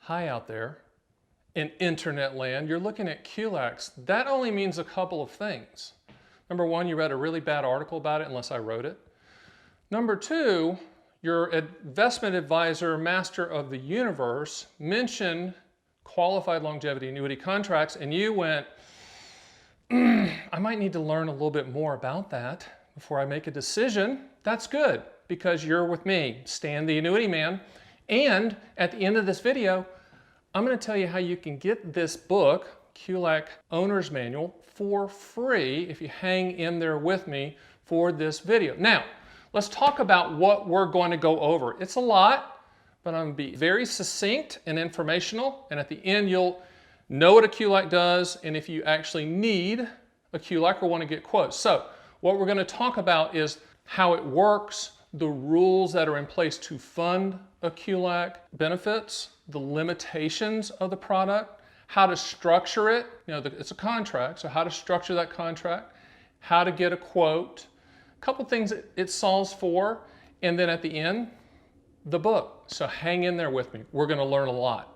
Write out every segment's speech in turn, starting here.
Hi out there in internet land. You're looking at QLACs. That only means a couple of things. Number one, you read a really bad article about it unless I wrote it. Number two, your investment advisor, master of the universe, mentioned qualified longevity annuity contracts, and you went, I might need to learn a little bit more about that before I make a decision. That's good, because you're with me, Stan the Annuity Man. And at the end of this video, I'm going to tell you how you can get this book, QLAC Owner's Manual, for free if you hang in there with me for this video. Now, let's talk about what we're going to go over. It's a lot, but I'm going to be very succinct and informational. And at the end, you'll know what a QLAC does and if you actually need a QLAC or want to get quotes. So what we're going to talk about is how it works, the rules that are in place to fund a QLAC, benefits, the limitations of the product, how to structure it. You know, it's a contract, so how to structure that contract, how to get a quote, a couple things it solves for, and then at the end, the book. So hang in there with me. We're going to learn a lot.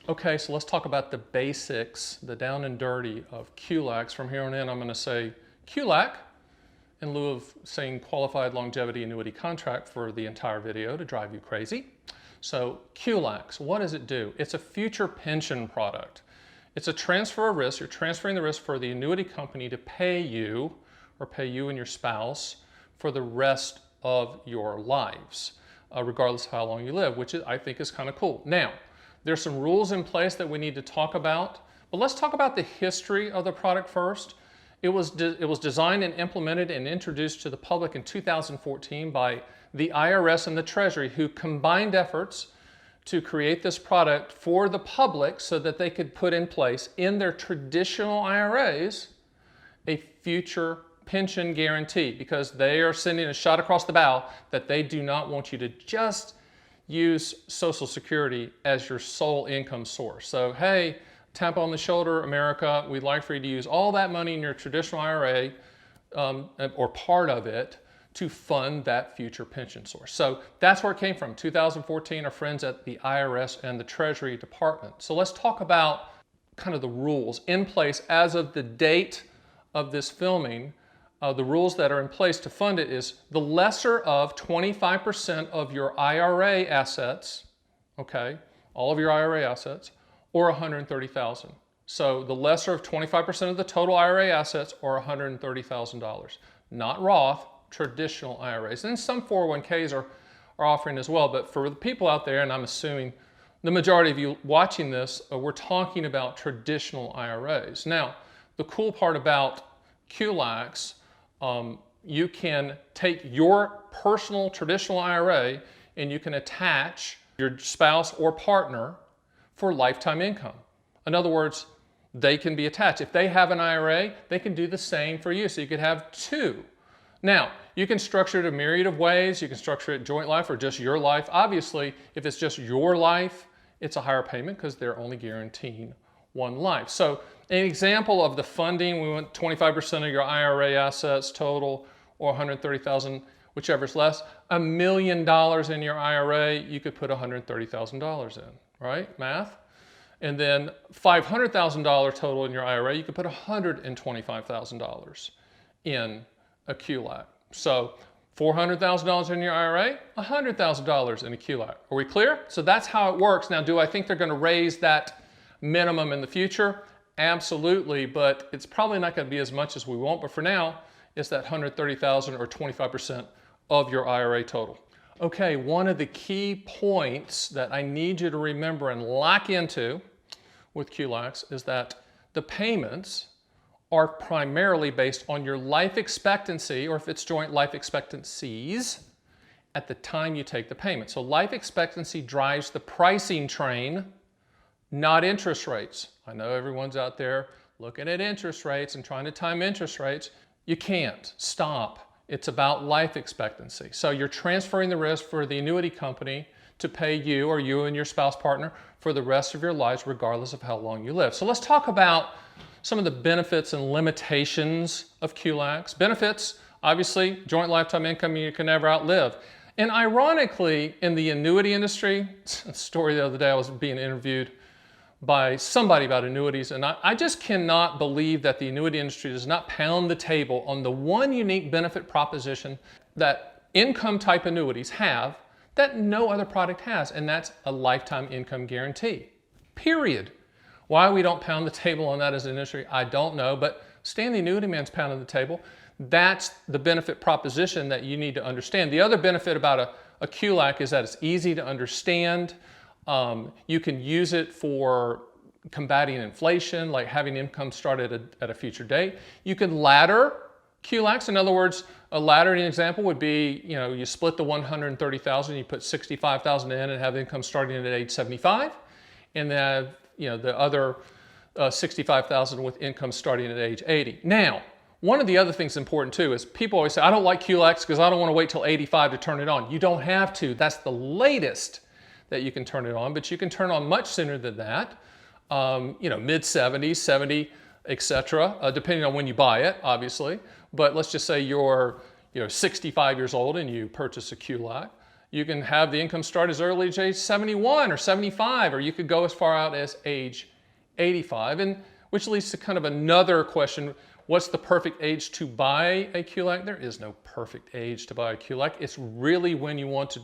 Okay, so let's talk about the basics, the down and dirty of QLACs. From here on in, I'm going to say QLAC in lieu of saying Qualified Longevity Annuity Contract for the entire video to drive you crazy. So QLACs, what does it do? It's a future pension product. It's a transfer of risk. You're transferring the risk for the annuity company to pay you or pay you and your spouse for the rest of your lives, regardless of how long you live, which I think is kind of cool. Now, there's some rules in place that we need to talk about, but let's talk about the history of the product first. It was designed and implemented and introduced to the public in 2014 by the IRS and the Treasury, who combined efforts to create this product for the public so that they could put in place in their traditional IRAs a future pension guarantee, because they are sending a shot across the bow that they do not want you to just use Social Security as your sole income source. So, hey, tap on the shoulder, America, we'd like for you to use all that money in your traditional IRA or part of it to fund that future pension source. So that's where it came from. 2014, our friends at the IRS and the Treasury Department. So let's talk about kind of the rules in place as of the date of this filming. The rules that are in place to fund it is the lesser of 25% of your IRA assets, okay, all of your IRA assets, or $130,000. So the lesser of 25% of the total IRA assets or $130,000. Not Roth, traditional IRAs. And some 401ks are offering as well, but for the people out there, and I'm assuming the majority of you watching this, we're talking about traditional IRAs. Now, the cool part about QLACs, you can take your personal traditional IRA and you can attach your spouse or partner for lifetime income. In other words, they can be attached. If they have an IRA, they can do the same for you. So you could have two. Now, you can structure it a myriad of ways. You can structure it joint life or just your life. Obviously, if it's just your life, it's a higher payment because they're only guaranteeing one life. So an example of the funding, we want 25% of your IRA assets total or $130,000, whichever is less. $1 million in your IRA, you could put $130,000 in, right? Math. And then $500,000 total in your IRA, you could put $125,000 in a QLAC. So $400,000 in your IRA, $100,000 in a QLAC. Are we clear? So that's how it works. Now, do I think they're going to raise that minimum in the future? Absolutely, but it's probably not going to be as much as we want. But for now, it's that $130,000 or 25% of your IRA total. Okay, one of the key points that I need you to remember and lock into with QLACs is that the payments are primarily based on your life expectancy, or if it's joint, life expectancies at the time you take the payment. So life expectancy drives the pricing train, not interest rates. I know everyone's out there looking at interest rates and trying to time interest rates. You can't. Stop. It's about life expectancy. So you're transferring the risk for the annuity company to pay you or you and your spouse partner for the rest of your lives, regardless of how long you live. So let's talk about some of the benefits and limitations of QLACs. Benefits, obviously, joint lifetime income you can never outlive. And ironically, in the annuity industry, a story the other day, I was being interviewed by somebody about annuities, and I just cannot believe that the annuity industry does not pound the table on the one unique benefit proposition that income type annuities have that no other product has, and that's a lifetime income guarantee, period. Why we don't pound the table on that as an industry, I don't know, but Stan the Annuity Man's pounding the table. That's the benefit proposition that you need to understand. The other benefit about a QLAC is that it's easy to understand. You can use it for combating inflation, like having income started at a future date. You can ladder QLACs. In other words, a laddering example would be, you split the 130,000, you put 65,000 in and have income starting at age 75, and then the other 65,000 with income starting at age 80. Now, one of the other things important too is people always say, I don't like QLACs because I don't want to wait till 85 to turn it on. You don't have to. That's the latest that you can turn it on, but you can turn on much sooner than that, mid 70s, 70, etc., depending on when you buy it, obviously. But let's just say you're 65 years old and you purchase a QLAC. You can have the income start as early as age 71 or 75, or you could go as far out as age 85, and which leads to kind of another question. What's the perfect age to buy a QLAC? There is no perfect age to buy a QLAC. It's really when you want to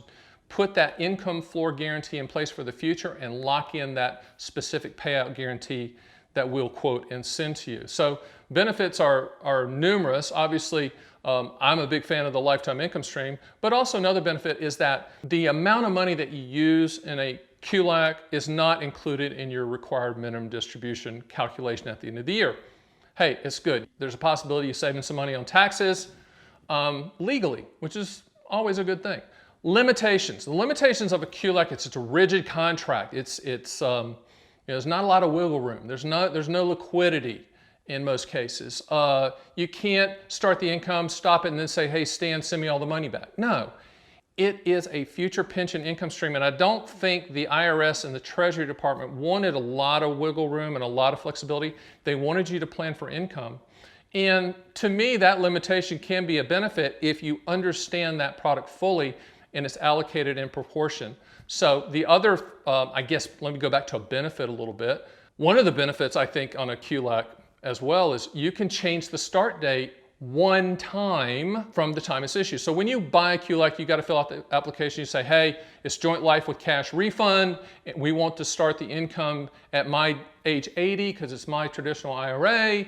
put that income floor guarantee in place for the future and lock in that specific payout guarantee that we'll quote and send to you. So benefits are numerous. Obviously, I'm a big fan of the lifetime income stream, but also another benefit is that the amount of money that you use in a QLAC is not included in your required minimum distribution calculation at the end of the year. Hey, it's good. There's a possibility of saving some money on taxes legally, which is always a good thing. Limitations. The limitations of a QLAC, it's a rigid contract. There's not a lot of wiggle room. There's no liquidity in most cases. You can't start the income, stop it, and then say, hey, Stan, send me all the money back. No. It is a future pension income stream, and I don't think the IRS and the Treasury Department wanted a lot of wiggle room and a lot of flexibility. They wanted you to plan for income. And to me, that limitation can be a benefit if you understand that product fully and it's allocated in proportion. So the other, I guess, let me go back to a benefit a little bit. One of the benefits I think on a QLAC as well is you can change the start date one time from the time it's issued. So when you buy a QLAC, you got to fill out the application. You say, hey, it's joint life with cash refund. We want to start the income at my age 80 because it's my traditional IRA.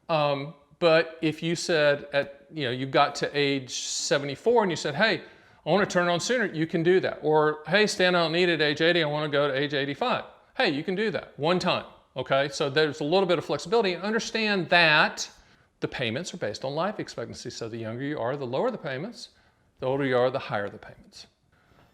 But if you said you got to age 74 and you said, hey, I want to turn it on sooner, you can do that. Or, hey, Stan, I don't need it at age 80, I want to go to age 85. Hey, you can do that one time, okay? So there's a little bit of flexibility. And understand that the payments are based on life expectancy. So the younger you are, the lower the payments. The older you are, the higher the payments.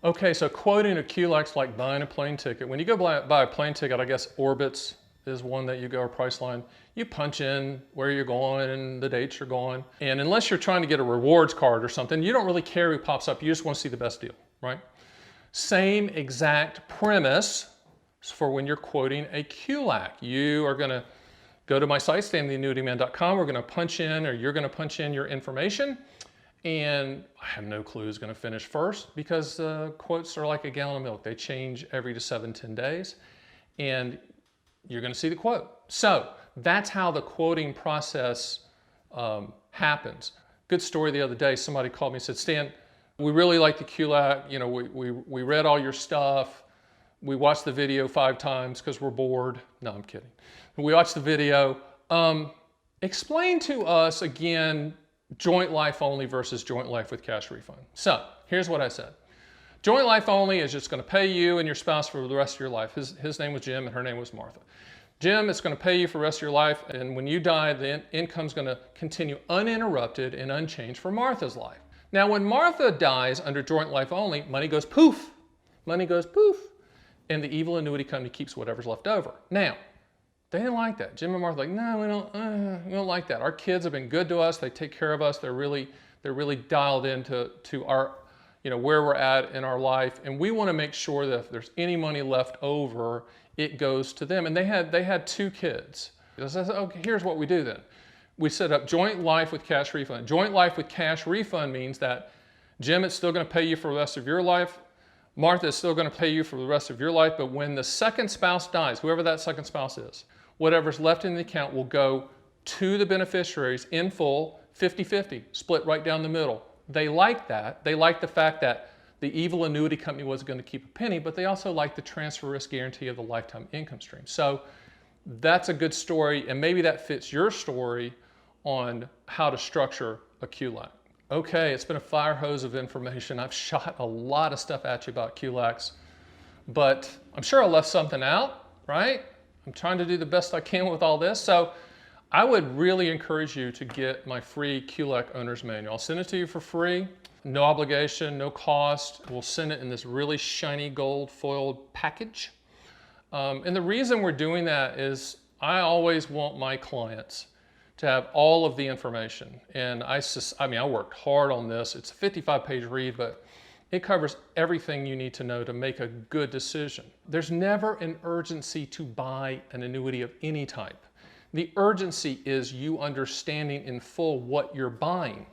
Okay, so quoting a QLAC's like buying a plane ticket. When you go buy a plane ticket, I guess Orbitz is one that you go, or Priceline. You punch in where you're going and the dates you're going. And unless you're trying to get a rewards card or something, you don't really care who pops up. You just want to see the best deal, right? Same exact premise for when you're quoting a QLAC. You are going to go to my site, stantheannuityman.com. We're going to punch in, or you're going to punch in your information. And I have no clue who's going to finish first because quotes are like a gallon of milk. They change every 7-10 days. And you're going to see the quote. So that's how the quoting process happens. Good story the other day. Somebody called me and said, Stan, we really like the QLAC. We read all your stuff. We watched the video 5 times because we're bored. No, I'm kidding. We watched the video. Explain to us again, joint life only versus joint life with cash refund. So here's what I said. Joint life only is just going to pay you and your spouse for the rest of your life. His name was Jim and her name was Martha. Jim, it's going to pay you for the rest of your life, and when you die, the income's going to continue uninterrupted and unchanged for Martha's life. Now, when Martha dies under joint life only, money goes poof. Money goes poof, and the evil annuity company keeps whatever's left over. Now, they didn't like that. Jim and Martha were like, no, we don't like that. Our kids have been good to us. They take care of us. They're really dialed into our, where we're at in our life, and we want to make sure that if there's any money left over, it goes to them. And they had 2 kids. I said, okay, here's what we do then. We set up joint life with cash refund. Joint life with cash refund means that Jim is still going to pay you for the rest of your life. Martha is still going to pay you for the rest of your life, but when the second spouse dies, whoever that second spouse is, whatever's left in the account will go to the beneficiaries in full, 50-50, split right down the middle. They like that. They like the fact that the evil annuity company wasn't going to keep a penny, but they also like the transfer risk guarantee of the lifetime income stream. So that's a good story, and maybe that fits your story on how to structure a QLAC. Okay, it's been a fire hose of information. I've shot a lot of stuff at you about QLACs, but I'm sure I left something out, right? I'm trying to do the best I can with all this. So I would really encourage you to get my free QLAC Owner's Manual. I'll send it to you for free, no obligation, no cost. We'll send it in this really shiny gold foiled package. And the reason we're doing that is I always want my clients to have all of the information. And I mean, I worked hard on this. It's a 55-page read, but it covers everything you need to know to make a good decision. There's never an urgency to buy an annuity of any type. The urgency is you understanding in full what you're buying,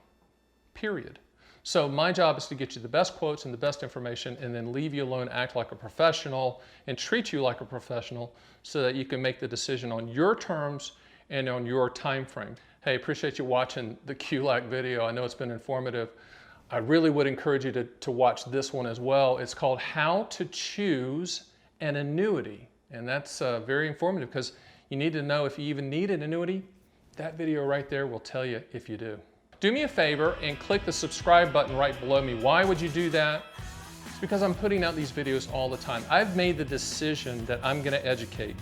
period. So my job is to get you the best quotes and the best information and then leave you alone, act like a professional and treat you like a professional so that you can make the decision on your terms and on your time frame. Hey, appreciate you watching the QLAC video. I know it's been informative. I really would encourage you to watch this one as well. It's called How to Choose an Annuity. And that's very informative because you need to know if you even need an annuity. That video right there will tell you if you do. Do me a favor and click the subscribe button right below me. Why would you do that? It's because I'm putting out these videos all the time. I've made the decision that I'm going to educate.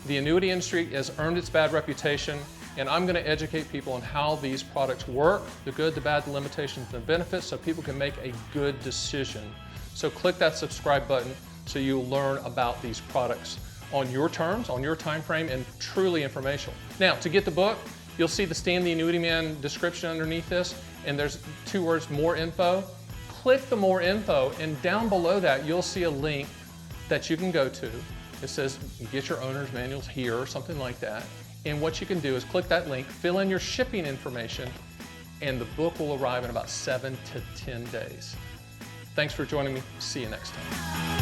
The annuity industry has earned its bad reputation, and I'm going to educate people on how these products work, the good, the bad, the limitations, the benefits, so people can make a good decision. So click that subscribe button so you'll learn about these products on your terms, on your time frame, and truly informational. Now, to get the book, you'll see the Stan the Annuity Man description underneath this, and there's 2 words, more info. Click the more info, and down below that, you'll see a link that you can go to. It says, get your owner's manuals here, or something like that. And what you can do is click that link, fill in your shipping information, and the book will arrive in about 7 to 10 days. Thanks for joining me. See you next time.